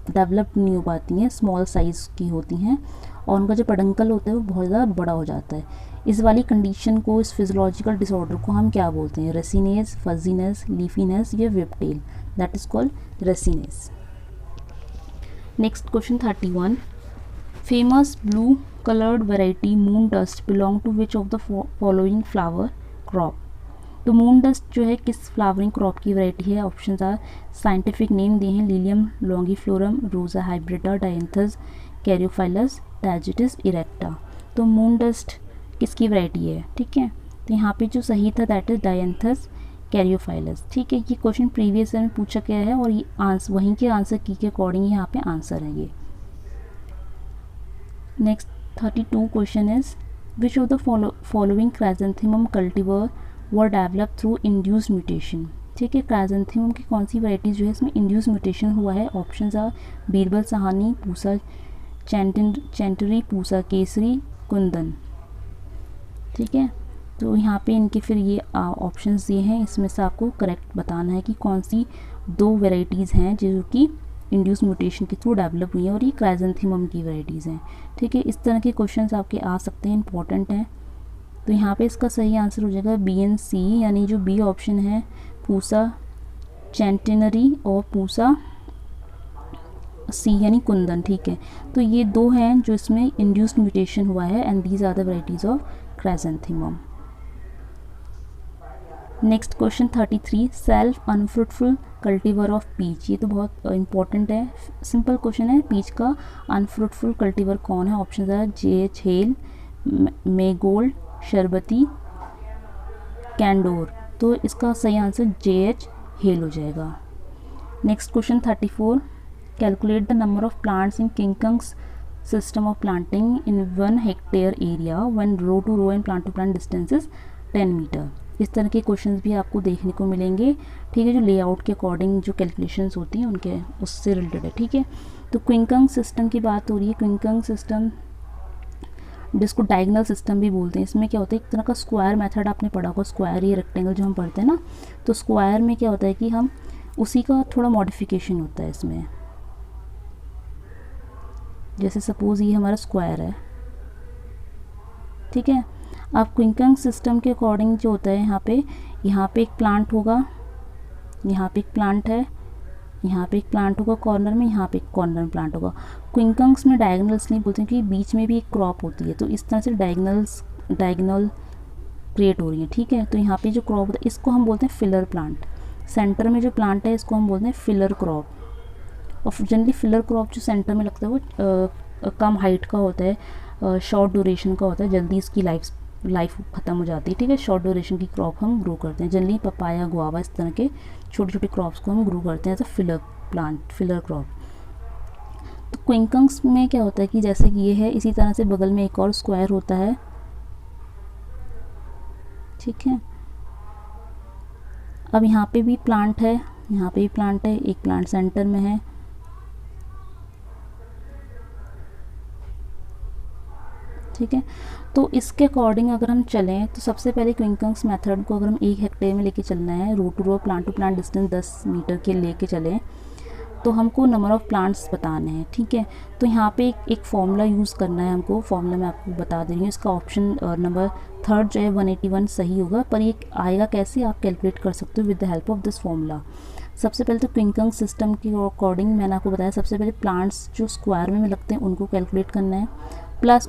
डेवलप्ड नहीं हो पाती हैं, स्मॉल साइज़ की होती हैं, और उनका जो पेडंकल होता है वो बहुत ज़्यादा बड़ा हो जाता है। इस वाली कंडीशन को, इस फिजियोलॉजिकल डिसऑर्डर को हम क्या बोलते हैं? रेसिनेस, फजीनेस, लीफीनेस या whiptail, that is called riciness. Next question 31, famous blue coloured variety moon dust belong to which of the following flower crop. तो मून डस्ट जो है किस फ्लावरिंग क्रॉप की वैरायटी है? ऑप्शंस आर, साइंटिफिक नेम दिए हैं, Lilium longiflorum, Rosa hybrida, Dianthus, caryophyllus, Tagetes erecta. तो moon dust किसकी वैरायटी है? ठीक है, तो यहाँ पे जो सही था दैट इज डायंथस कैरियोफाइलस। ठीक है, ये क्वेश्चन प्रीवियस ईयर में पूछा गया है और ये आंसर वहीं के आंसर की के अकॉर्डिंग यहाँ पे आंसर है ये। Next 32 question is, which of the following chrysanthemum cultivar were develop through induced mutation. ठीक है, क्राइजेंथेमम की कौन सी वैराइटीज़ जो है इसमें इंड्यूस म्यूटेशन हुआ है? ऑप्शंस आर, बीरबल सहानी, पूसा चैंटरी, पूसा केसरी, कुंदन। ठीक है, तो यहाँ पे इनके फिर ये ऑप्शंस दिए हैं, इसमें से आपको करेक्ट बताना है कि कौन सी 2 वेराइटीज़ हैं जो कि इंड्यूस म्यूटेशन के थ्रू डेवलप हुई हैं और ये क्राइजेंथेमम की वेराइटीज़ हैं। ठीक है, इस तरह के क्वेश्चंस आपके आ सकते हैं, इंपॉर्टेंट हैं। तो यहाँ पे इसका सही आंसर हो जाएगा BNC, यानी जो बी ऑप्शन है, पूसा चैंटिनरी और पूसा सी यानी कुंदन, ठीक है। तो ये 2 हैं जो इसमें इंड्यूस्ड म्यूटेशन हुआ है, and these are the varieties of chrysanthemum. Next question 33, self unfruitful cultivar of peach. ये तो बहुत इंपॉर्टेंट है, सिंपल क्वेश्चन है। पीच का अनफ्रूटफुल कल्टीवर कौन है? ऑप्शन है JH हेल, मेगोल्ड, शरबती, कैंडोर। तो इसका सही आंसर JH हेल हो जाएगा। Next question 34, calculate the number of plants in quincunx system of planting in 1 hectare area when row to row and plant to plant distance is 10 metre. इस तरह के क्वेश्चंस भी आपको देखने को मिलेंगे, ठीक है, जो लेआउट के अकॉर्डिंग जो कैलकुलेशंस होती हैं उनके उससे रिलेटेड है, ठीक है। तो क्विंकंग सिस्टम की बात हो रही है। क्विंकंग सिस्टम जिसको डायगोनल सिस्टम भी बोलते हैं, इसमें क्या होता है, एक तरह का स्क्वायर मेथड आपने पढ़ा होगा, स्क्वायर या रेक्टेंगल जो हम पढ़ते हैं ना, तो स्क्वायर में क्या होता है कि हम उसी का थोड़ा मॉडिफिकेशन होता है इसमें। जैसे सपोज ये हमारा स्क्वायर है, ठीक है। अब क्विंकंग सिस्टम के अकॉर्डिंग जो होता है, यहाँ पे एक प्लांट होगा, यहाँ पे एक प्लांट है, यहाँ पे एक प्लांट होगा कॉर्नर में, यहाँ पे एक कॉर्नर में प्लांट होगा। क्विंकंग्स में डायगोनल्स नहीं बोलते हैं कि बीच में भी एक क्रॉप होती है, तो इस तरह से डायगोनल क्रिएट हो रही है, ठीक है। तो यहाँ पे जो क्रॉप होता है इसको हम बोलते हैं फिलर प्लांट। सेंटर में जो प्लांट है इसको हम बोलते हैं फिलर क्रॉप। और जनरली फिलर क्रॉप जो सेंटर में लगता है वो कम हाइट का होता है, शॉर्ट ड्यूरेशन का होता है, जल्दी इसकी लाइफ ख़त्म हो जाती है, ठीक है। शॉर्ट ड्यूरेशन की क्रॉप हम ग्रो करते हैं, जनरली पपाया, गुआवा, इस तरह के छोटे छोटे क्रॉप्स को हम ग्रो करते हैं as a filler plant, filler crop. तो क्विंकंग्स में क्या होता है कि जैसे कि ये है, इसी तरह से बगल में एक और स्क्वायर होता है, ठीक है। अब यहाँ पे भी प्लांट है, यहाँ पे भी प्लांट है, एक प्लांट सेंटर में है, ठीक है। तो इसके अकॉर्डिंग अगर हम चलें तो सबसे पहले क्विंकंग्स मेथड को अगर हम 1 हेक्टेयर में लेके चलना है, row to row plant to plant distance 10 metre के लेके चलें, तो हमको नंबर ऑफ़ प्लांट्स बताने हैं, ठीक है। तो यहाँ पे एक फॉर्मूला यूज़ करना है हमको, फॉर्मूला मैं आपको बता दे रही हूँ। इसका ऑप्शन नंबर 3 जो है 181 सही होगा, पर ये आएगा कैसे आप कैलकुलेट कर सकते हो with the help of this formula. सबसे पहले तो क्विंकंग सिस्टम के अकॉर्डिंग मैंने आपको बताया, सबसे पहले प्लांट्स जो स्क्वायर में लगते हैं उनको कैलकुलेट करना है, प्लस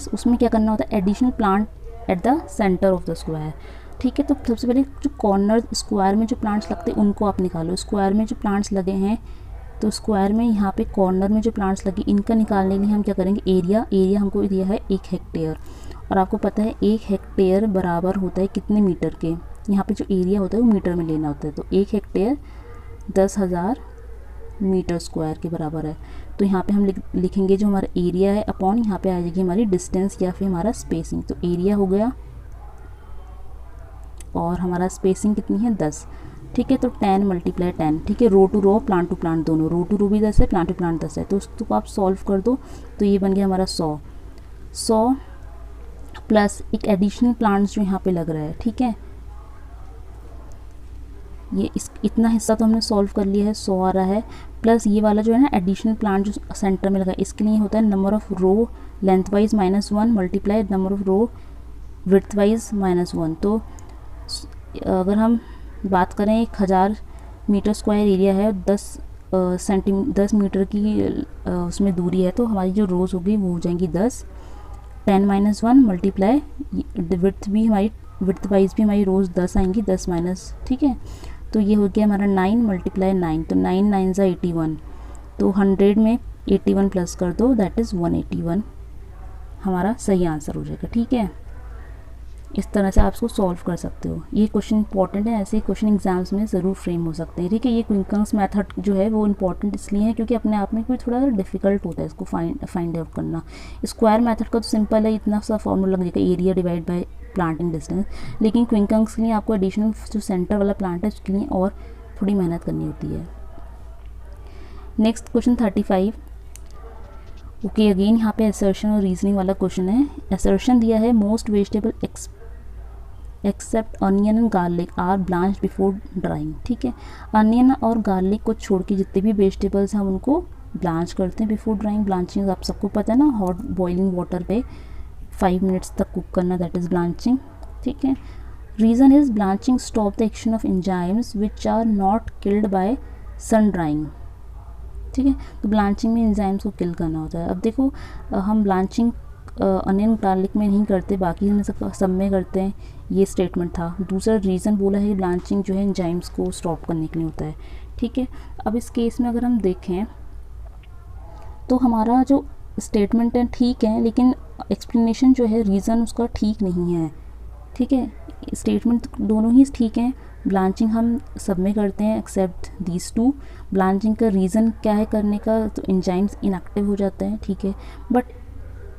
उसमें क्या करना होता है, additional plant at the centre of the square, ठीक है। तो सबसे पहले जो कॉर्नर स्क्वायर में जो प्लांट्स लगते हैं उनको आप निकालो। स्क्वायर में जो प्लांट्स लगे हैं, तो स्क्वायर में यहाँ पे कॉर्नर में जो प्लांट्स लगे, इनका निकालने के लिए हम क्या करेंगे, एरिया हमको दिया है 1 हेक्टेयर, और आपको पता है 1 हेक्टेयर बराबर होता है कितने मीटर के, यहाँ पे जो एरिया होता है वो मीटर में लेना होता है। तो 1 हेक्टेयर 10,000 मीटर स्क्वायर के बराबर है। तो यहाँ पे हम लिखेंगे जो हमारा एरिया है अपॉन यहाँ पे आ जाएगी हमारी डिस्टेंस या फिर हमारा स्पेसिंग। तो एरिया हो गया और हमारा स्पेसिंग कितनी है 10, ठीक है। तो 10 × 10, ठीक है। Row to row plant to plant दोनों, रो टू रो भी 10 है, प्लांट टू प्लांट 10 है। तो उसको आप सॉल्व कर दो, तो ये बन गया हमारा 100 प्लस एक एडिशनल प्लांट्स जो यहाँ पे लग रहा है, ठीक है। ये इतना हिस्सा तो हमने सॉल्व कर लिया है, 100 आ रहा है, प्लस ये वाला जो है ना एडिशनल प्लांट जो सेंटर में लगा है, इसके लिए होता है number of row length wise -1 multiply number of row width wise -1। तो अगर हम बात करें 1000 मीटर स्क्वायर एरिया है, 10 मीटर की उसमें दूरी है, तो हमारी जो रोज़ होगी वो हो जाएंगी 10, 10 - 1 मल्टीप्लाई विड्थ वाइज भी हमारी रोज़ 10 आएंगी, 10 माइनस, ठीक है। तो ये हो गया हमारा 9 × 9, तो 9 9 81, तो 100 में 81 प्लस कर दो, दैट इज़ 181 हमारा सही आंसर हो जाएगा, ठीक है। इस तरह से आप इसको सॉल्व कर सकते हो। ये क्वेश्चन इंपॉर्टेंट है, ऐसे क्वेश्चन एग्जाम्स में ज़रूर फ्रेम हो सकते हैं, ठीक है। ये क्विंकंग्स मेथड जो है वो इंपॉर्टेंट इसलिए है क्योंकि अपने आप में कोई थोड़ा डिफिकल्ट होता है इसको फाइंड आउट करना। स्क्वायर मेथड का तो सिंपल है, इतना सा फॉर्मूला लग जाएगा, area divide by planting distance. लेकिन क्विंकंग्स के लिए आपको एडिशनल जो सेंटर वाला प्लांट है उसके लिए और थोड़ी मेहनत करनी होती है। Next question 35। ओके, अगेन यहाँ पे असर्शन और रीजनिंग वाला क्वेश्चन है। असर्शन दिया है most vegetable except onion and garlic are blanched before drying, ठीक है। अनियन और गार्लिक को छोड़ के जितने भी वेजिटेबल्स हैं हम उनको ब्लांच करते हैं बिफोर ड्राइंग। ब्लांचिंग आप सबको पता है ना, हॉट बॉइलिंग वाटर पे 5 मिनट्स तक कुक करना, दैट इज़ ब्लांचिंग, ठीक है। Reason is blanching stop the action of enzymes which are not killed by sun drying, ठीक है। तो ब्लांचिंग में एंजाइम्स को किल करना होता है। अब देखो हम ब्लांचिंग अनियन गार्लिक में नहीं करते, बाकी में सब में करते हैं, ये स्टेटमेंट था। दूसरा रीज़न बोला है कि ब्लांचिंग जो है एंजाइम्स को स्टॉप करने के लिए होता है, ठीक है। अब इस केस में अगर हम देखें तो हमारा जो स्टेटमेंट है ठीक है, लेकिन एक्सप्लेनेशन जो है रीज़न उसका ठीक नहीं है, ठीक है। स्टेटमेंट दोनों ही ठीक हैं, ब्लांचिंग हम सब में करते हैं एक्सेप्ट दीज टू। ब्लांचिंग का रीज़न क्या है करने का, तो एंजाइम्स इनएक्टिव हो जाते हैं, ठीक है। बट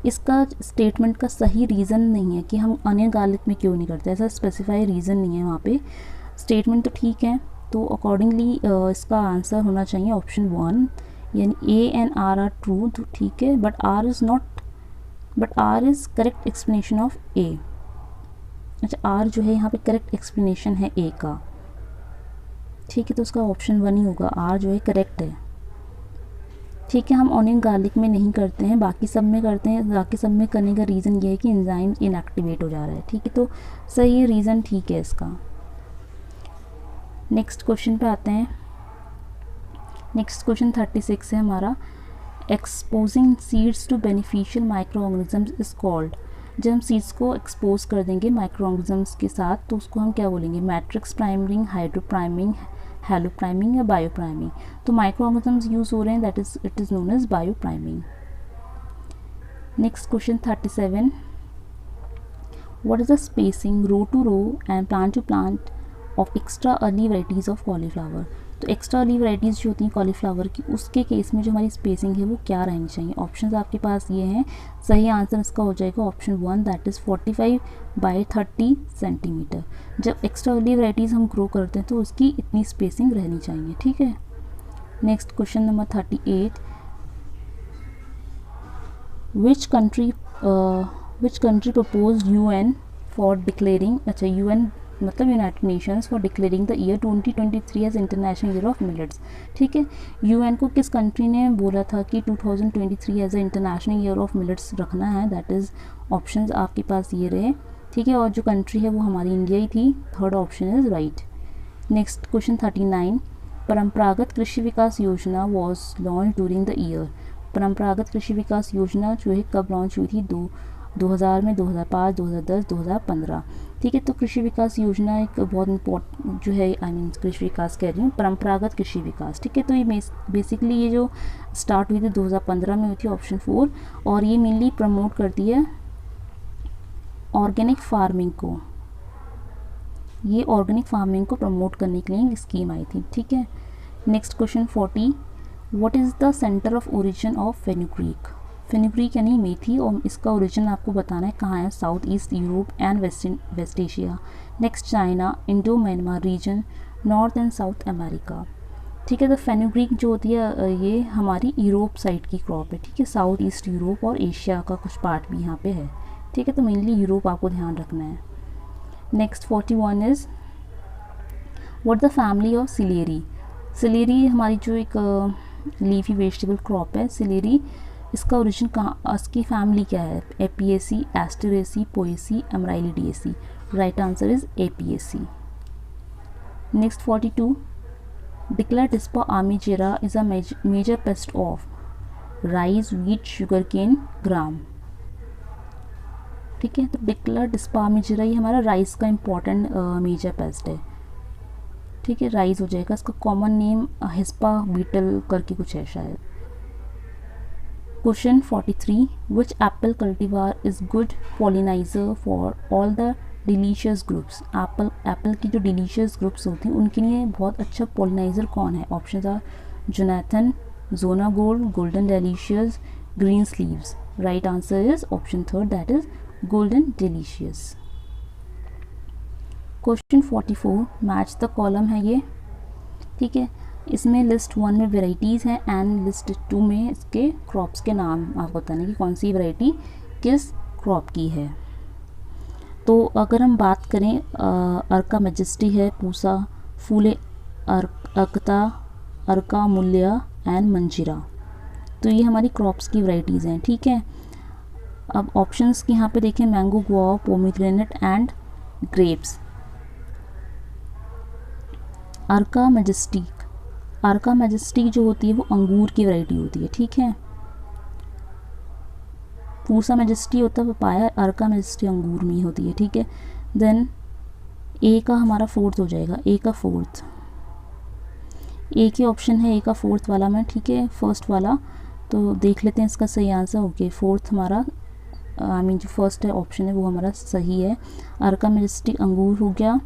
इसका स्टेटमेंट का सही रीज़न नहीं है कि हम अनियन गार्लिक में क्यों नहीं करते, ऐसा स्पेसिफाई रीज़न नहीं है वहाँ पे। स्टेटमेंट तो ठीक है, तो अकॉर्डिंगली इसका आंसर होना चाहिए ऑप्शन 1, यानी A and R are true, तो ठीक है। But R is correct explanation of A. अच्छा, आर जो है यहाँ पे करेक्ट एक्सप्लेनेशन है ए का, ठीक है। तो उसका ऑप्शन 1 ही होगा, आर जो है करेक्ट है, ठीक है। हम ऑनियन गार्लिक में नहीं करते हैं, बाकी सब में करते हैं। बाकी सब में करने का रीज़न ये है कि एंजाइम इनएक्टिवेट हो जा रहा है, ठीक है। तो सही है, रीज़न ठीक है इसका। नेक्स्ट क्वेश्चन पे आते हैं। नेक्स्ट क्वेश्चन 36 है हमारा, exposing seeds to beneficial micro organisms is called. जब हम सीड्स को एक्सपोज कर देंगे माइक्रो ऑर्गेनिजम्स के साथ तो उसको हम क्या बोलेंगे, matrix priming, hydro priming, halo priming या बायो प्राइमिंग। तो माइक्रो ऑर्गेनिजम्स यूज हो रहे हैं, that is it is known as bio priming. Next question 37, what is the spacing row to row and plant to plant of extra early varieties of cauliflower. तो extra early varieties जो होती हैं cauliflower की, उसके case में जो हमारी spacing है वो क्या रहनी चाहिए। ऑप्शंस आपके पास ये हैं, सही आंसर इसका हो जाएगा option 1, that is 45 by 30 centimetre. जब एक्स्ट्रा अर्ली वैराइटीज़ हम ग्रो करते हैं तो उसकी इतनी स्पेसिंग रहनी चाहिए, ठीक है। Next question number 38, which country propose UN for declaring, अच्छा UN मतलब United Nations for declaring the year 2023 as international year of millets, ठीक है। UN को किस कंट्री ने बोला था कि 2023 as a international year of millets रखना है, दैट इज़ ऑप्शंस आपके पास ये रहे, ठीक है। और जो कंट्री है वो हमारी इंडिया ही थी, third option is right. Next question 39, परंपरागत कृषि विकास योजना was launch during the year. परंपरागत कृषि विकास योजना जो है कब लॉन्च हुई थी, 2000 में, 2005, 2010, 2015, ठीक है। तो कृषि विकास योजना एक बहुत इम्पोर्टेंट जो है, कृषि विकास कह रही हूँ, परंपरागत कृषि विकास, ठीक है। तो ये बेसिकली ये जो स्टार्ट हुई थी 2015 में हुई थी, ऑप्शन 4। और ये मेनली प्रमोट करती है ऑर्गेनिक फार्मिंग को, ये ऑर्गेनिक फार्मिंग को प्रमोट करने के लिए स्कीम आई थी, ठीक है। Next question 40, what is the centre of origin of fenugreek. Fenugreek यानी मेथी, और इसका ओरिजिन आपको बताना है कहाँ है, south east Europe and west Asia. Next China, Indo Myanmar region, north and south America, ठीक है। तो फेनुग्रीक जो होती है ये हमारी यूरोप साइड की क्रॉप है, ठीक है। साउथ ईस्ट यूरोप और एशिया का कुछ पार्ट भी यहाँ पे है, ठीक है। तो मेनली यूरोप आपको ध्यान रखना है। Next 41 is, what the family of celery. Celery हमारी जो एक लीफी वेजिटेबल क्रॉप है सिलेरी, इसका ओरिजिन कहाँ, इसकी फैमिली क्या है, apiaceae, asteraceae, poaceae, amaryllidaceae. Right answer is apiaceae. Next 42, dicladispa armigera is a major pest of rice, wheat, sugar cane, gram, ठीक है। तो डिक्लेयर डिस्पा आर्मीजेरा ये हमारा राइस का इंपॉर्टेंट मेजर पेस्ट है, ठीक है। राइस हो जाएगा, इसका कॉमन नेम हिस्पा बीटल करके कुछ है शायद। Question 43, which Apple cultivar is good pollinizer for all the delicious groups. Apple की जो डिलीशियस ग्रुप्स होती हैं उनके लिए बहुत अच्छा पॉलिनाइजर कौन है। Option are Jonathan, Jonagold, Golden Delicious, Greensleeves. Right answer is option 3, that is Golden Delicious. Question 44, match the column है ये, ठीक है। इसमें लिस्ट 1 में वेराइटीज़ हैं एंड लिस्ट 2 में इसके क्रॉप्स के नाम आपको बताने कि कौन सी वैरायटी किस क्रॉप की है। तो अगर हम बात करें अर्का मैजेस्टी है, पूसा, फूले अर्कता, अर्का मूल्या एंड मंजीरा, तो ये हमारी क्रॉप्स की वैराइटीज़ हैं, ठीक है। अब ऑप्शंस की यहाँ पे देखें, mango, guava, pomegranate and grapes. Arka Arka majesty जो होती है वो अंगूर की वैरायटी होती है, ठीक है। पूसा मैजेस्टी होता है पपाया, अर्का मैजेस्टी अंगूर में होती है, ठीक है। देन ए का हमारा फोर्थ हो जाएगा, ए का फोर्थ, ए के ऑप्शन है, ए का फोर्थ वाला में, ठीक है, फर्स्ट वाला। तो देख लेते हैं इसका सही आंसर। ओके, फोर्थ हमारा आई मीन जो फर्स्ट है ऑप्शन है वो हमारा सही है, अर्का मैजेस्टी अंगूर हो गया।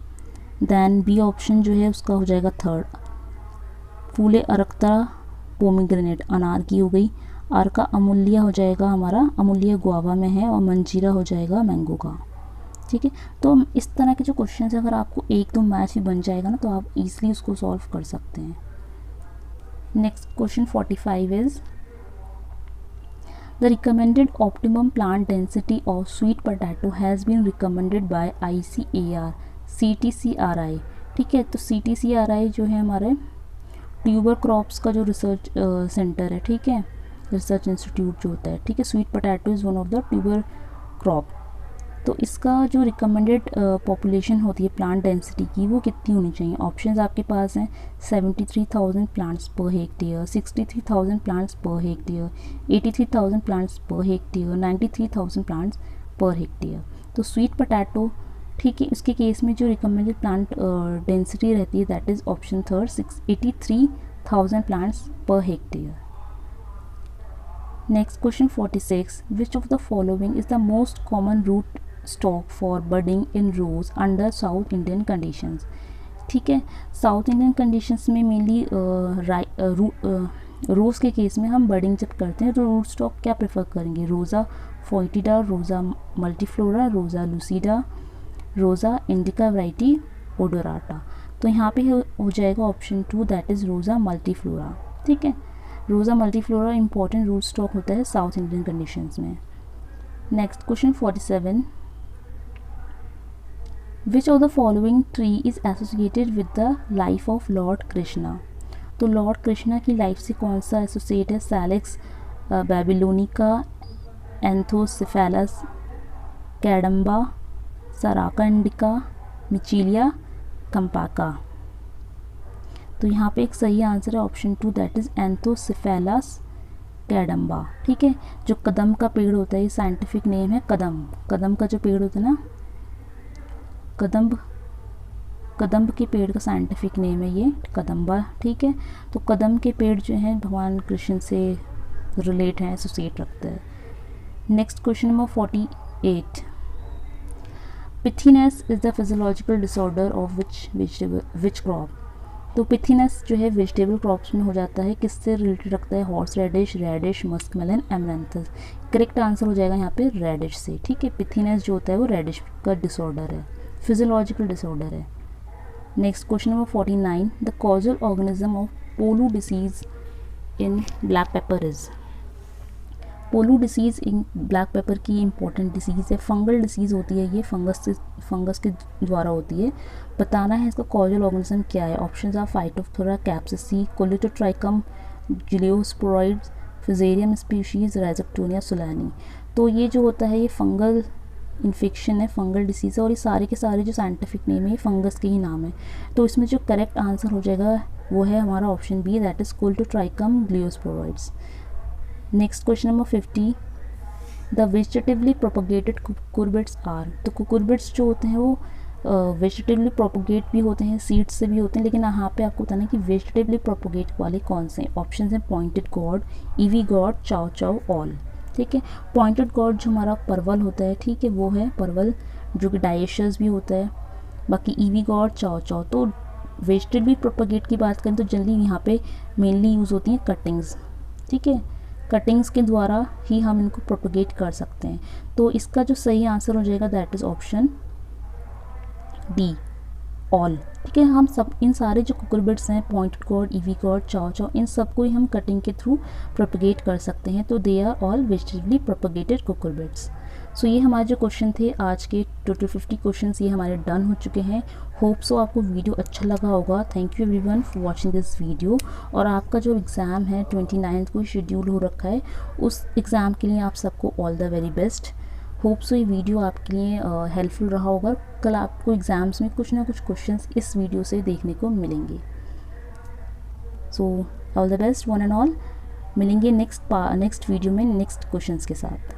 देन बी ऑप्शन जो है उसका हो जाएगा थर्ड, फूले अरक्ता पोमीग्रेनेट अनार की हो गई। अर्का अमूल्य हो जाएगा हमारा, अमूल्य गुआवा में है, और मंजीरा हो जाएगा मैंगो का, ठीक है। तो इस तरह के जो क्वेश्चन है अगर आपको एक दो मैच भी बन जाएगा ना तो आप इजीली उसको सॉल्व कर सकते हैं। Next question 45 is the recommended optimum plant density of sweet potato has been recommended by ICAR CTCRI, ठीक है। तो CTCRI जो है हमारे ट्यूबर क्रॉप्स का जो रिसर्च सेंटर है, ठीक है, रिसर्च इंस्टीट्यूट जो होता है, ठीक है। Sweet potato is one of the tuber crop. तो इसका जो रिकमेंडेड पॉपुलेशन होती है प्लांट डेंसिटी की वो कितनी होनी चाहिए? ऑप्शंस आपके पास हैं 73,000 plants per hectare, 63,000 plants per hectare, 83,000 plants per hectare, 93,000 plants per hectare. तो स्वीट पोटैटो, ठीक है, इसके केस में जो रिकमेंडेड प्लांट डेंसिटी रहती है that is option third 83,000 plants per hectare. Next question 46 which of the following is the most common root stock for budding in rose under south Indian conditions, ठीक है। South Indian conditions में mainly rose के case में हम budding जब करते हैं तो रूट स्टॉक क्या प्रेफर करेंगे? रोज़ा फोइटिडा, रोज़ा मल्टीफ्लोरा, रोज़ा लूसिडा, रोज़ा इंडिका वैरायटी ओडोराटा। तो यहाँ पे हो जाएगा ऑप्शन 2 दैट इज़ रोज़ा मल्टीफ्लोरा, ठीक है। रोज़ा मल्टीफ्लोरा इंपॉर्टेंट रूट स्टॉक होता है साउथ इंडियन कंडीशंस में। Next question 47 which of the following tree is associated with the life of Lord Krishna. तो लॉर्ड कृष्णा की लाइफ से कौन सा एसोसिएट है? सैलेक्स बेबीलोनिका, एंथोसिफेलस, कैडम्बा, सराका इंडिका, मिचिलिया कंपाका। तो यहाँ पे एक सही आंसर है ऑप्शन 2 दैट इज़ एंथोसिफेलस कैडम्बा, ठीक है। जो कदम का पेड़ होता है, ये साइंटिफिक नेम है कदम, कदम का जो पेड़ होता है ना, कदम्ब के पेड़ का साइंटिफिक नेम है ये कदम्बा, ठीक है। तो कदम के पेड़ जो हैं भगवान कृष्ण से रिलेट हैं, एसोसिएट रखते हैं। Next question number 48 pithiness is the physiological disorder of which crop. तो पिथीनेस जो है वेजिटेबल क्रॉप्स में हो जाता है, किससे रिलेटेड रखता है? Horse radish, muskmelon, amaranthus. Correct answer हो जाएगा यहाँ पे रेडिश से, ठीक है। पिथीनेस जो होता है वो रेडिश का डिसऑर्डर है, फिजियोलॉजिकल डिसऑर्डर है। Next question number 49 the causal organism of pollu disease in black pepper is. Pollu disease in black pepper की इंपॉर्टेंट डिसीज़ है, फंगल डिसीज़ होती है, ये फंगस के द्वारा होती है। बताना है इसका कॉजल ऑर्गेनिज्म क्या है। Options are phytophthora capsici, colletotrichum gloeosporioides, fusarium species, rhizoctonia solani. तो ये जो होता है ये फंगल इन्फेक्शन है, फंगल डिसीज़ है, और ये सारे के सारे जो साइंटिफिक नेम है ये फंगस के ही नाम है। तो इसमें जो करेक्ट आंसर हो जाएगा वो है हमारा option B that is colletotrichum gloeosporioides. Next question number 50 the vegetatively propagated cucurbits are. तो कुकुरबिट्स जो होते हैं वो वेजिटेटिवली प्रोपोगेट भी होते हैं, सीड्स से भी होते हैं, लेकिन यहाँ पे आपको बताना है कि वेजिटेटिवली प्रोपोगेट वाले कौन से हैं। ऑप्शन हैं पॉइंटेड गॉड, ईवी गॉड, चाओ चाओ, ऑल, ठीक है। पॉइंटेड गॉड जो हमारा परवल होता है, ठीक है, वो है परवल जो कि डाइशियस भी होता है। बाकी ईवी गॉड, चाओ चाओ। तो वेजिटेटिवली प्रोपोगेट की बात करें तो जनरली यहाँ पे मेनली यूज़ होती हैं कटिंग्स, ठीक है, कटिंग्स के द्वारा ही हम इनको प्रोपोगेट कर सकते हैं। तो इसका जो सही आंसर हो जाएगा that is option D, all, ठीक है। हम सब इन सारे जो कुकुरबिट्स हैं, पॉइंटेड गॉड, ईवी गॉड, चाओ चाओ, इन सबको ही हम कटिंग के थ्रू प्रोपोगेट कर सकते हैं। तो they are all vegetatively propagated cucurbits. So ये हमारे जो क्वेश्चन थे आज के टोटल 50 क्वेश्चंस ये हमारे डन हो चुके हैं। होप सो आपको वीडियो अच्छा लगा होगा। Thank you everyone for watching this video. और आपका जो एग्ज़ाम है 29 को शेड्यूल हो रखा है, उस एग्ज़ाम के लिए आप सबको all the very best. Hope so ये वीडियो आपके लिए हेल्पफुल रहा होगा। कल आपको एग्ज़ाम्स में कुछ ना कुछ क्वेश्चंस इस वीडियो से देखने को मिलेंगे। So all the best one and all. मिलेंगे नेक्स्ट वीडियो में नेक्स्ट क्वेश्चंस के साथ।